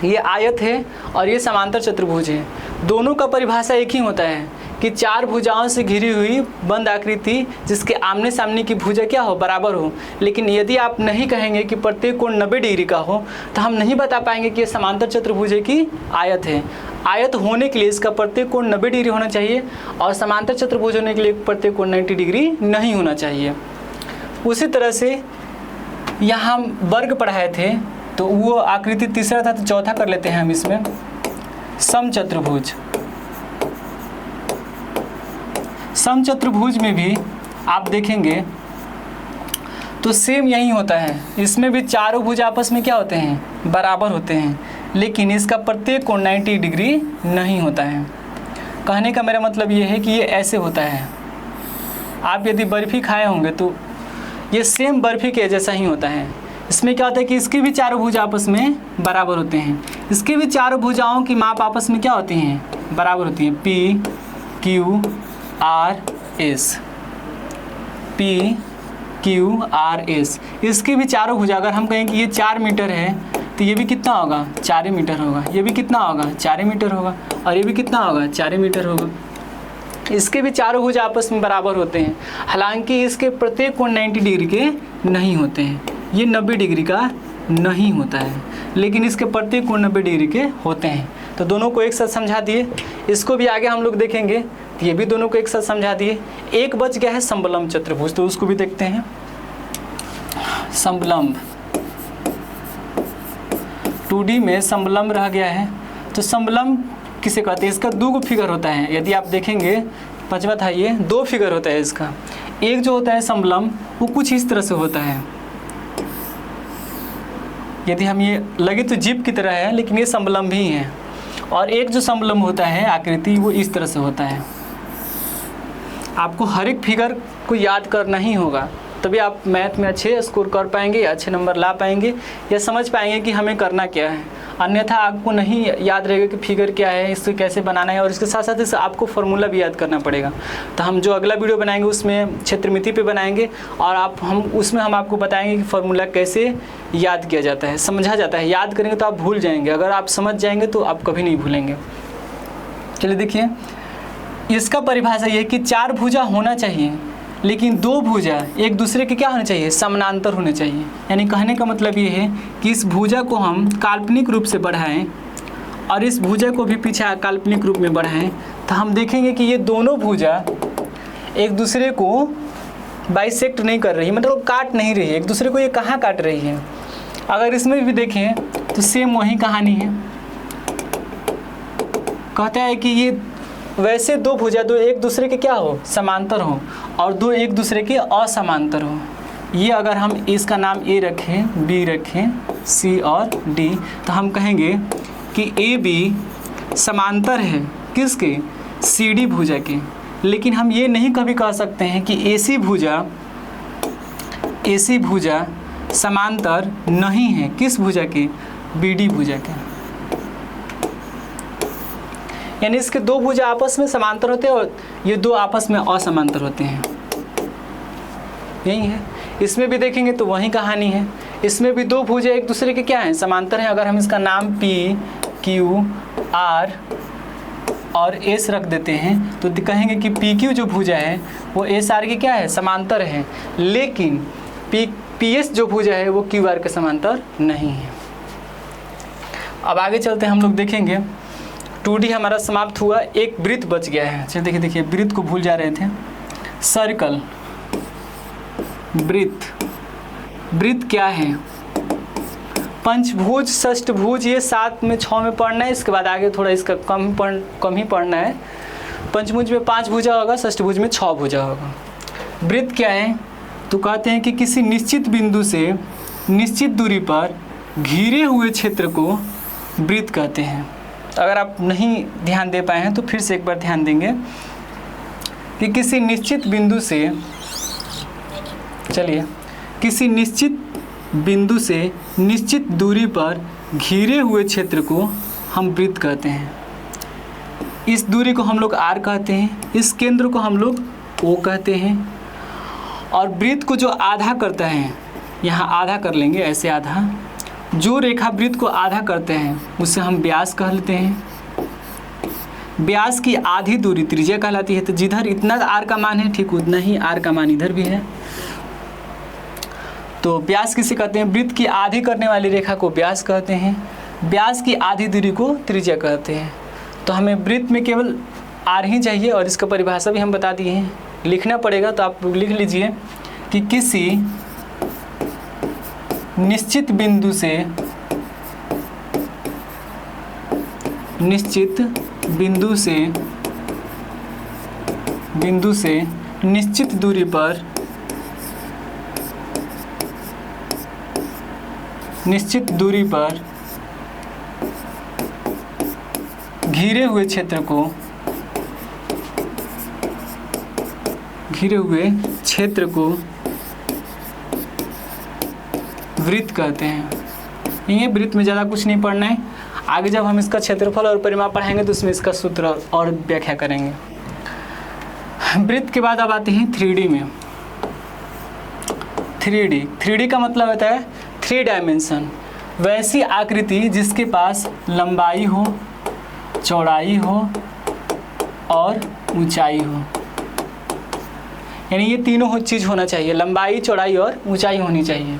ये आयत है और ये समांतर चतुर्भुज है। दोनों का परिभाषा एक ही होता है कि 4 भुजाओं से घिरी हुई बंद आकृति जिसके आमने सामने की भुजा क्या हो, बराबर हो। लेकिन यदि आप नहीं कहेंगे कि प्रत्येक कोण 90 डिग्री का हो तो हम नहीं बता पाएंगे कि ये समांतर चतुर्भुज है कि आयत है। आयत होने के लिए इसका प्रत्येक कोण 90 डिग्री होना चाहिए और समांतर चतुर्भुज होने के लिए प्रत्येक कोण 90 डिग्री नहीं होना चाहिए। उसी तरह से यहाँ हम वर्ग पढ़ाए थे तो वो आकृति तीसरा था, तो चौथा कर लेते हैं हम इसमें समचतुर्भुज। समचतुर्भुज में भी आप देखेंगे तो सेम यही होता है। इसमें भी चारों भुज आपस में क्या होते हैं, बराबर होते हैं, लेकिन इसका प्रत्येक कोण 90 डिग्री नहीं होता है। कहने का मेरा मतलब ये है कि ये ऐसे होता है, आप यदि बर्फ़ी खाए होंगे तो ये सेम बर्फ़ी के जैसा ही होता है। इसमें क्या होता है कि इसकी भी चारों भुजा आपस में बराबर होते हैं। इसके भी चारों भुजाओं की माप आपस में क्या होती हैं, बराबर होती हैं। P Q R S, P Q R S। इसकी भी चारों भुजा, अगर हम कहें कि ये 4 मीटर है तो ये भी कितना होगा, 4 मीटर होगा। ये भी कितना होगा, 4 मीटर होगा। और ये भी कितना होगा, 4 मीटर होगा। इसके भी चारों भुजा आपस में बराबर होते हैं। हालांकि इसके प्रत्येक कोण 90 डिग्री के नहीं होते हैं, ये 90 डिग्री का नहीं होता है, लेकिन इसके प्रत्येक कोण 90 डिग्री के होते हैं। तो दोनों को एक साथ समझा दिए। इसको भी आगे हम लोग देखेंगे, तो ये भी दोनों को एक साथ समझा दिए। एक बच गया है समलंब चतुर्भुज, तो उसको भी देखते हैं। समलंब 2D में समलंब रह गया है। तो समलंब किसे कहते हैं, इसका 2 फिगर होता है। यदि आप देखेंगे 5वां था, ये 2 फिगर होता है इसका। एक जो होता है समलंब वो कुछ इस तरह से होता है, यदि हम ये लगे तो जीप की तरह है, लेकिन ये समलंब ही है। और एक जो समलंब होता है आकृति, वो इस तरह से होता है। आपको हर एक फिगर को याद करना ही होगा, तभी आप मैथ में अच्छे स्कोर कर पाएंगे, या अच्छे नंबर ला पाएंगे, या समझ पाएंगे कि हमें करना क्या है। अन्यथा आपको नहीं याद रहेगा कि फिगर क्या है, इसको कैसे बनाना है, और इसके साथ साथ आपको फार्मूला भी याद करना पड़ेगा। तो हम जो अगला वीडियो बनाएंगे उसमें क्षेत्रमिति पे बनाएंगे, और हम आपको बताएंगे कि फार्मूला कैसे याद किया जाता है, समझा जाता है। याद करेंगे तो आप भूल जाएंगे, अगर आप समझ जाएंगे तो आप कभी नहीं भूलेंगे। चलिए देखिए, इसका परिभाषा ये है कि 4 भुजा होना चाहिए, लेकिन 2 भुजा एक दूसरे के क्या होने चाहिए, समानांतर होने चाहिए। यानी कहने का मतलब ये है कि इस भुजा को हम काल्पनिक रूप से बढ़ाएं और इस भुजा को भी पीछे काल्पनिक रूप में बढ़ाएं, तो हम देखेंगे कि ये दोनों भुजा एक दूसरे को बाइसेक्ट नहीं कर रही, मतलब काट नहीं रही है एक दूसरे को। ये कहाँ काट रही है, अगर इसमें भी देखें तो सेम वही कहानी है। कहता है कि ये वैसे 2 भुजा, 2 एक दूसरे के क्या हो, समांतर हो, और 2 एक दूसरे के असमांतर हो। ये अगर हम इसका नाम A रखें, B रखें, C और D, तो हम कहेंगे कि AB समांतर है किसके, CD भुजा के। लेकिन हम ये नहीं कभी कह सकते हैं कि AC भुजा समांतर नहीं है किस भुजा के, BD भुजा के। यानी इसके 2 भुजा आपस में समांतर होते हैं और ये 2 आपस में असमांतर होते हैं, यही है। इसमें भी देखेंगे तो वही कहानी है। इसमें भी 2 भुजा एक दूसरे के क्या हैं, समांतर हैं। अगर हम इसका नाम P Q R और S रख देते हैं तो कहेंगे कि PQ जो भुजा है वो SR के क्या है, समांतर है। लेकिन PS जो भुजा है वो QR के समांतर नहीं है। अब आगे चलते हैं, हम लोग देखेंगे 2D हमारा समाप्त हुआ, एक वृत्त बच गया है। चलिए देखिए वृत्त को भूल जा रहे थे। सर्कल, वृत्त क्या है, पंचभुज, षष्ठभुज, ये 7 में 6 में पढ़ना है। इसके बाद आगे थोड़ा इसका कम ही पढ़ना है। पंचभुज में 5 भुजा होगा, षष्ठभुज में 6 भुजा होगा। वृत्त क्या है, तो कहते हैं कि किसी निश्चित बिंदु से निश्चित दूरी पर घिरे हुए क्षेत्र को वृत्त कहते हैं। अगर आप नहीं ध्यान दे पाए हैं तो फिर से एक बार ध्यान देंगे कि किसी निश्चित बिंदु से, चलिए, किसी निश्चित बिंदु से निश्चित दूरी पर घिरे हुए क्षेत्र को हम वृत्त कहते हैं। इस दूरी को हम लोग R कहते हैं, इस केंद्र को हम लोग O कहते हैं, और वृत्त को जो आधा करता है, यहाँ आधा कर लेंगे, ऐसे आधा, जो रेखा वृत्त को आधा करते हैं उसे हम व्यास कह लेते हैं। व्यास की आधी दूरी त्रिज्या कहलाती है। तो जिधर इतना R का मान है, ठीक उतना ही R का मान इधर भी है। तो व्यास किसे कहते हैं, वृत्त की आधी करने वाली रेखा को व्यास कहते हैं। व्यास की आधी दूरी को त्रिज्या कहते हैं। तो हमें वृत्त में केवल R ही चाहिए, और इसका परिभाषा भी हम बता दिए हैं, लिखना पड़ेगा तो आप लिख लीजिए कि किसी निश्चित बिंदु से निश्चित दूरी पर घिरे हुए क्षेत्र घिरे हुए क्षेत्र को वृत्त कहते हैं। ये वृत्त में ज़्यादा कुछ नहीं पढ़ना है, आगे जब हम इसका क्षेत्रफल और परिमाप पढ़ाएंगे तो उसमें इसका सूत्र और व्याख्या करेंगे। वृत्त के बाद अब आते हैं 3D में। 3D का मतलब होता है 3 डायमेंशन, वैसी आकृति जिसके पास लंबाई हो, चौड़ाई हो और ऊंचाई हो, यानी ये तीनों चीज़ होना चाहिए, लंबाई, चौड़ाई और ऊंचाई होनी चाहिए।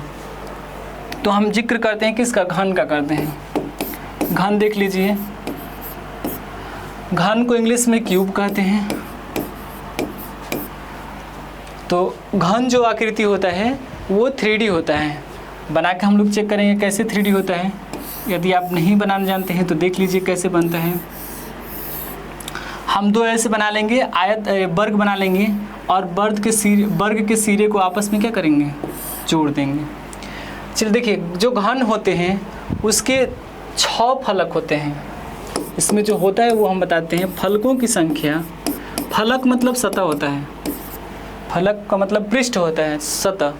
तो हम जिक्र करते हैं किसका, घन का करते हैं। घन देख लीजिए, घन को इंग्लिश में क्यूब कहते हैं। तो घन जो आकृति होता है वो 3D होता है। बना के हम लोग चेक करेंगे कैसे 3D होता है। यदि आप नहीं बनाना जानते हैं तो देख लीजिए कैसे बनता है। हम 2 ऐसे बना लेंगे, वर्ग बना लेंगे और वर्ग के सिरे को आपस में क्या करेंगे, जोड़ देंगे। चलिए देखिए, जो घन होते हैं उसके 6 फलक होते हैं। इसमें जो होता है वो हम बताते हैं। फलकों की संख्या, फलक मतलब सतह होता है, फलक का मतलब पृष्ठ होता है, सतह।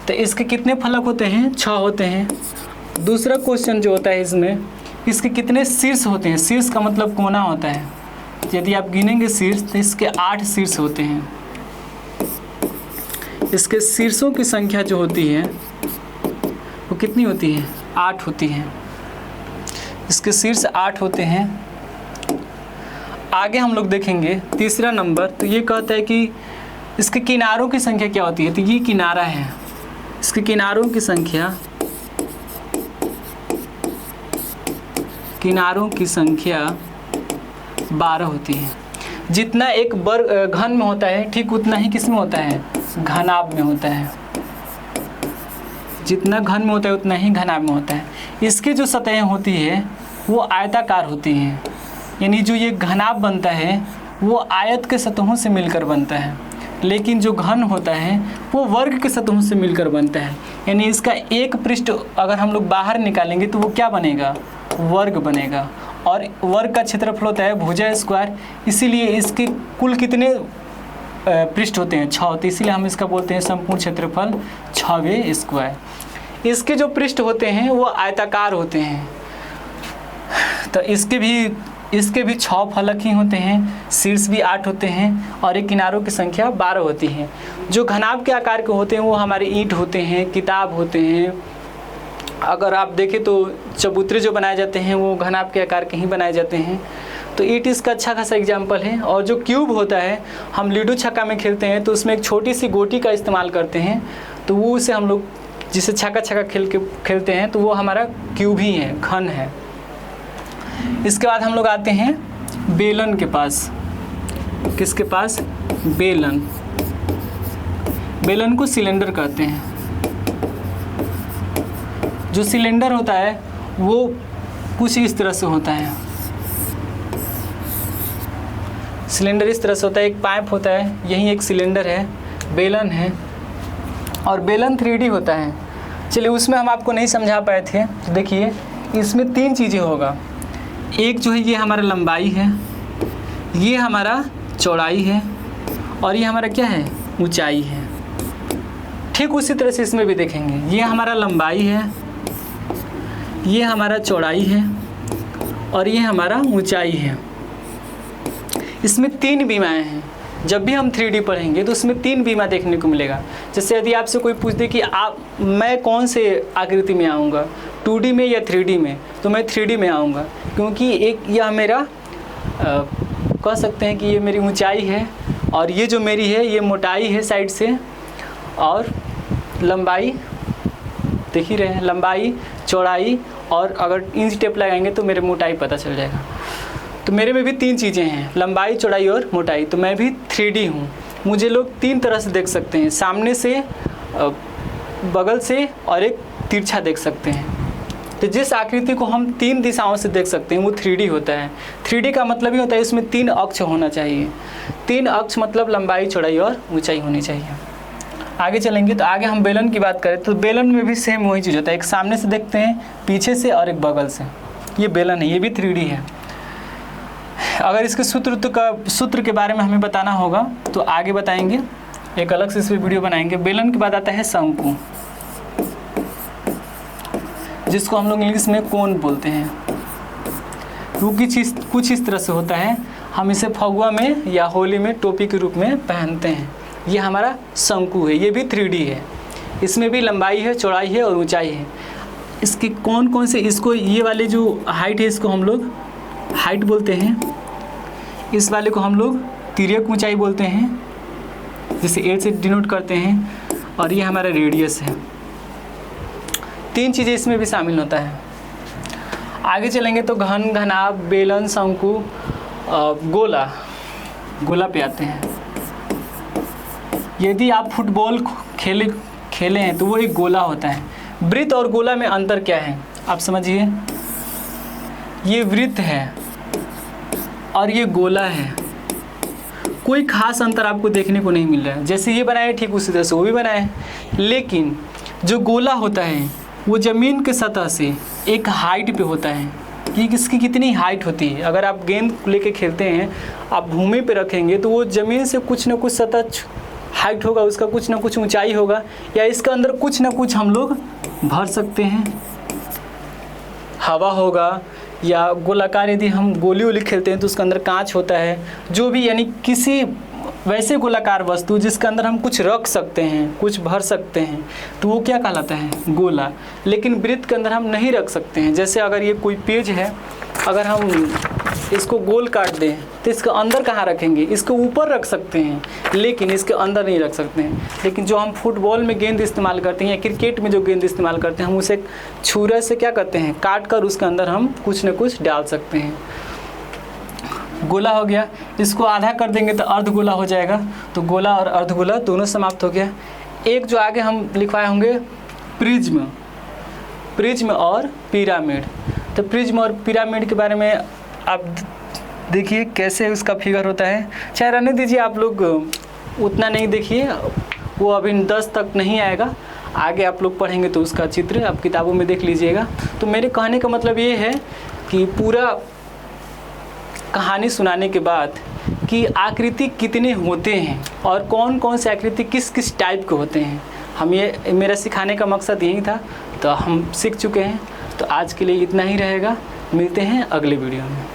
तो इसके कितने फलक होते हैं, 6 होते हैं। दूसरा क्वेश्चन जो होता है इसमें, इसके कितने शीर्ष होते हैं। शीर्ष का मतलब कोना होता है। यदि आप गिनेंगे शीर्ष तो इसके 8 शीर्ष होते हैं। इसके शीर्षों की संख्या जो होती है वो कितनी होती है, 8 होती है। इसके शीर्ष 8 होते हैं। आगे हम लोग देखेंगे तीसरा नंबर, तो ये कहता है कि इसके किनारों की संख्या क्या होती है। तो ये किनारा है, इसके किनारों की संख्या 12 होती है। जितना एक वर्ग घन में होता है ठीक उतना ही किस में होता है, घनाभ में होता है। जितना घन में होता है उतना ही घनाभ में होता है। इसकी जो सतहें होती है वो आयताकार होती हैं, यानी जो ये घनाभ बनता है वो आयत के सतहों से मिलकर बनता है, लेकिन जो घन होता है वो वर्ग के सतहों से मिलकर बनता है। यानी इसका एक पृष्ठ अगर हम लोग बाहर निकालेंगे तो वो क्या बनेगा, वर्ग बनेगा। और वर्ग का क्षेत्रफल होता है भुजा स्क्वायर, इसीलिए इसके कुल कितने पृष्ठ होते हैं, 6 होते हैं, इसीलिए हम इसका बोलते हैं संपूर्ण क्षेत्रफल 6वें स्क्वायर। इसके जो पृष्ठ होते हैं वो आयताकार होते हैं। तो इसके भी 6 फलक ही होते हैं, शीर्ष भी 8 होते हैं और एक किनारों की संख्या 12 होती है। जो घनाभ के आकार के होते हैं वो हमारे ईंट होते हैं, किताब होते हैं। अगर आप देखें तो चबूतरे जो बनाए जाते हैं वो घनाभ के आकार के ही बनाए जाते हैं। तो ईंट इसका अच्छा खासा एग्जाम्पल है। और जो क्यूब होता है, हम लूडो छक्का में खेलते हैं तो उसमें एक छोटी सी गोटी का इस्तेमाल करते हैं, तो वो उसे हम लोग जिसे छक्का खेलते हैं तो वो हमारा क्यूब ही है, घन है। इसके बाद हम लोग आते हैं बेलन के पास। किसके पास, बेलन। बेलन को सिलेंडर कहते हैं। जो सिलेंडर होता है वो कुछ इस तरह से होता है। सिलेंडर इस तरह से होता है, एक पाइप होता है, यही एक सिलेंडर है, बेलन है। और बेलन 3D होता है। चलिए उसमें हम आपको नहीं समझा पाए थे, तो देखिए इसमें 3 चीज़ें होगा। एक जो है ये हमारा लंबाई है, ये हमारा चौड़ाई है और ये हमारा क्या है, ऊंचाई है। ठीक उसी तरह से इसमें भी देखेंगे, ये हमारा लंबाई है, ये हमारा चौड़ाई है और ये हमारा ऊंचाई है। इसमें 3 बीमाएँ हैं। जब भी हम 3D पढ़ेंगे तो उसमें 3 बीमा देखने को मिलेगा। जैसे यदि आपसे कोई पूछ दे कि मैं कौन से आकृति में आऊँगा, 2D में या 3D में, तो मैं 3D में आऊँगा, क्योंकि एक यह मेरा कह सकते हैं कि ये मेरी ऊंचाई है और ये जो मेरी है ये मोटाई है साइड से, और लंबाई देख ही रहे हैं, लंबाई, चौड़ाई, और अगर इंच टेप लगाएंगे तो मेरे मोटाई पता चल जाएगा। तो मेरे में भी 3 चीज़ें हैं, लंबाई, चौड़ाई और मोटाई। तो मैं भी 3D हूँ। मुझे लोग 3 तरह से देख सकते हैं, सामने से, बगल से और एक तिरछा देख सकते हैं। तो जिस आकृति को हम 3 दिशाओं से देख सकते हैं वो 3D होता है। 3D का मतलब ही होता है इसमें 3 अक्ष होना चाहिए। 3 अक्ष मतलब लंबाई, चौड़ाई और ऊंचाई होनी चाहिए। आगे चलेंगे तो आगे हम बेलन की बात करें तो बेलन में भी सेम वही चीज़ होता है, एक सामने से देखते हैं, पीछे से और एक बगल से। ये बेलन है, ये भी 3D है। अगर इसके सूत्र के बारे में हमें बताना होगा तो आगे बताएंगे। एक अलग से इस पर वीडियो बनाएंगे। बेलन के बाद आता है शंकु, जिसको हम लोग इंग्लिश में कोन बोलते हैं। वो कुछ इस तरह से होता है। हम इसे फगुआ में या होली में टोपी के रूप में पहनते हैं। ये हमारा शंकु है। ये भी 3D है। इसमें भी लंबाई है, चौड़ाई है और ऊंचाई है। इसके कौन कौन से, इसको ये वाले जो हाइट है इसको हम लोग हाइट बोलते हैं। इस वाले को हम लोग तिर्यक ऊंचाई बोलते हैं, जिसे L से डिनोट करते हैं। और ये हमारा रेडियस है। 3 चीज़ें इसमें भी शामिल होता है। आगे चलेंगे तो घन, घनाभ, बेलन, शंकु, गोला पे आते हैं। यदि आप फुटबॉल खेले हैं तो वो एक गोला होता है। वृत्त और गोला में अंतर क्या है आप समझिए। ये वृत्त है और ये गोला है। कोई खास अंतर आपको देखने को नहीं मिल रहा है। जैसे ये बनाए ठीक उसी तरह से वो भी बनाए, लेकिन जो गोला होता है वो ज़मीन के सतह से एक हाइट पे होता है कि इसकी कितनी हाइट होती है। अगर आप गेंद लेके खेलते हैं, आप भूमि पे रखेंगे तो वो ज़मीन से कुछ ना कुछ सतह हाइट होगा, उसका कुछ ना कुछ ऊंचाई होगा, या इसके अंदर कुछ ना कुछ हम लोग भर सकते हैं। हवा होगा, या गोलाकार यदि हम गोली खेलते हैं तो उसके अंदर कांच होता है। जो भी, यानी किसी वैसे गोलाकार वस्तु जिसके अंदर हम कुछ रख सकते हैं, कुछ भर सकते हैं, तो वो क्या कहलाता है, गोला। लेकिन वृत्त के अंदर हम नहीं रख सकते हैं। जैसे अगर ये कोई पेज है, अगर हम इसको गोल काट दें तो इसके अंदर कहाँ रखेंगे, इसको ऊपर रख सकते हैं, लेकिन इसके अंदर नहीं रख सकते हैं। लेकिन जो हम फुटबॉल में गेंद इस्तेमाल करते हैं या क्रिकेट में जो गेंद इस्तेमाल करते हैं, हम उसे छुरे से क्या करते हैं, काट कर उसके अंदर हम कुछ न कुछ डाल सकते हैं। गोला हो गया। इसको आधा कर देंगे तो अर्धगोला हो जाएगा। तो गोला और अर्धगोला दोनों समाप्त हो गया। एक जो आगे हम लिखवाए होंगे प्रिज्म और पिरामिड। तो प्रिज्म और पिरामिड के बारे में आप देखिए कैसे उसका फिगर होता है। चाहे रहने दीजिए, आप लोग उतना नहीं देखिए, वो अभी 10 तक नहीं आएगा। आगे आप लोग पढ़ेंगे तो उसका चित्र आप किताबों में देख लीजिएगा। तो मेरे कहने का मतलब ये है कि पूरा कहानी सुनाने के बाद कि आकृति कितने होते हैं और कौन कौन से आकृति किस किस टाइप के होते हैं, मेरा सिखाने का मकसद यही था। तो हम सीख चुके हैं। तो आज के लिए इतना ही रहेगा। मिलते हैं अगले वीडियो में।